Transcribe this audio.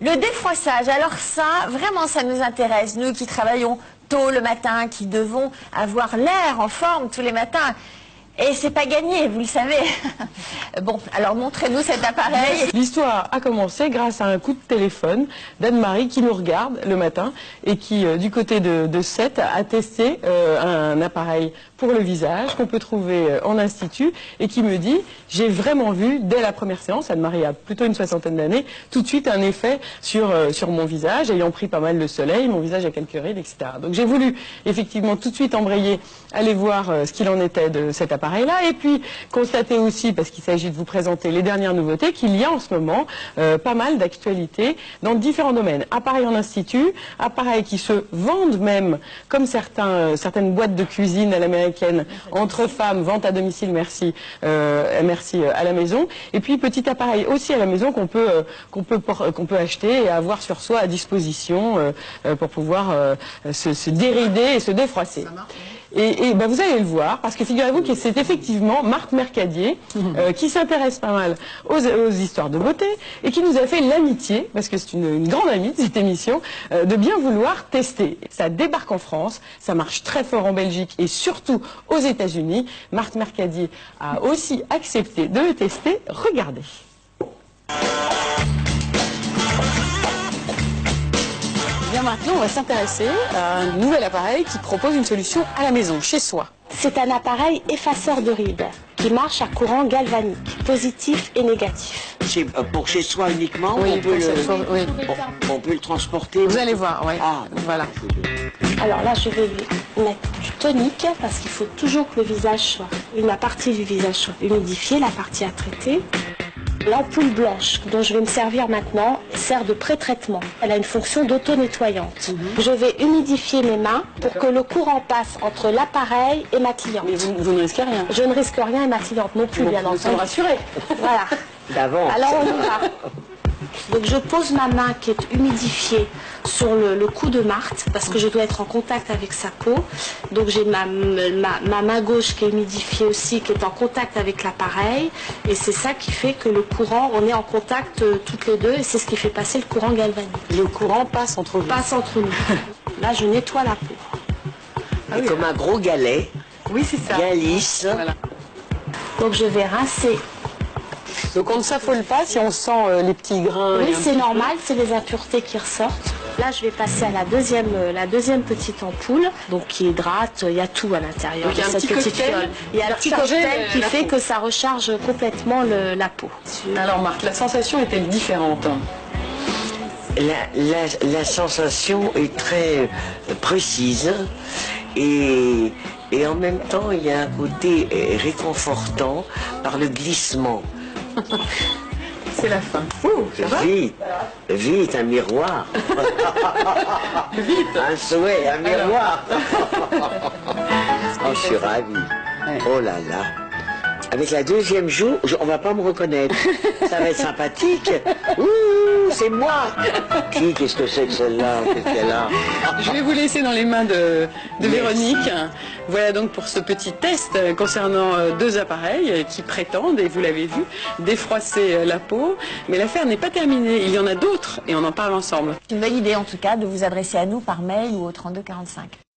Le défroissage, alors ça, vraiment, ça nous intéresse, nous qui travaillons tôt le matin, qui devons avoir l'air en forme tous les matins. Et c'est pas gagné, vous le savez. Bon, alors montrez-nous cet appareil. L'histoire a commencé grâce à un coup de téléphone d'Anne-Marie qui nous regarde le matin et qui, du côté de Sète, a testé un appareil pour le visage qu'on peut trouver en institut et qui me dit, j'ai vraiment vu dès la première séance, Anne-Marie a plutôt une soixantaine d'années, tout de suite un effet sur mon visage, ayant pris pas mal de soleil, mon visage a quelques rides, etc. Donc j'ai voulu effectivement tout de suite embrayer, aller voir ce qu'il en était de cet appareil-là et puis constater aussi, parce qu'il s'agit de vous présenter les dernières nouveautés, qu'il y a en ce moment pas mal d'actualités dans différents domaines. Appareils en institut, appareils qui se vendent même, comme certaines boîtes de cuisine à l'américaine, entre femmes, vente à domicile, merci à la maison. Et puis petit appareil aussi à la maison qu'on peut acheter et avoir sur soi à disposition pour pouvoir se dérider et se défroisser. Et ben vous allez le voir, parce que figurez-vous que c'est effectivement Marc Mercadier qui s'intéresse pas mal aux histoires de beauté et qui nous a fait l'amitié, parce que c'est une grande amie de cette émission, de bien vouloir tester. Ça débarque en France, ça marche très fort en Belgique et surtout aux États-Unis. Marc Mercadier a aussi accepté de le tester. Regardez. Bien maintenant, on va s'intéresser à un nouvel appareil qui propose une solution à la maison, chez soi. C'est un appareil effaceur de rides qui marche à courant galvanique, positif et négatif. C'est pour chez soi uniquement, Oui, on peut le transporter. Vous allez voir, oui. Ah, voilà. Alors là, je vais lui mettre du tonique parce qu'il faut toujours que le visage soit, la partie du visage soit humidifiée, la partie à traiter. L'ampoule blanche dont je vais me servir maintenant sert de pré-traitement. Elle a une fonction d'auto-nettoyante. Je vais humidifier mes mains pour que le courant passe entre l'appareil et ma cliente. Mais vous ne risquez rien. Je ne risque rien et ma cliente non plus, bien Nous entendu. sommes rassurés. Voilà. D'avance. Alors on y va. Donc je pose ma main qui est humidifiée sur le cou de Marthe parce que je dois être en contact avec sa peau. Donc j'ai ma main gauche qui est humidifiée aussi, qui est en contact avec l'appareil. Et c'est ça qui fait que le courant, on est en contact toutes les deux et c'est ce qui fait passer le courant galvanique. Le courant passe entre vous. Passe entre nous. Là je nettoie la peau. Et comme un gros galet, Oui, c'est ça. bien lisse. Voilà. Donc je vais rincer. Donc on ne s'affole pas si on sent les petits grains. Oui, c'est normal, c'est les impuretés qui ressortent. Là, je vais passer à la deuxième petite ampoule, donc qui hydrate, il y a tout à l'intérieur de cette petite fiole. Il y a un petit cocktail qui fait que ça recharge complètement la peau. Alors Marc, la sensation est-elle différente? La sensation est très précise et en même temps il y a un côté réconfortant par le glissement. C'est la fin. Ouh, ça va? Vite, vite, un miroir. Vite. Un souhait, un miroir. Oh, je suis ravi. Oh là là. Avec la deuxième joue, on va pas me reconnaître. Ça va être sympathique. Ouh, c'est moi. Qu'est-ce que c'est que celle-là? Qu'est-ce qu'elle a? Je vais vous laisser dans les mains de Véronique. Voilà donc pour ce petit test concernant deux appareils qui prétendent, et vous l'avez vu, défroisser la peau. Mais l'affaire n'est pas terminée. Il y en a d'autres et on en parle ensemble. C'est une bonne idée en tout cas de vous adresser à nous par mail ou au 32 45.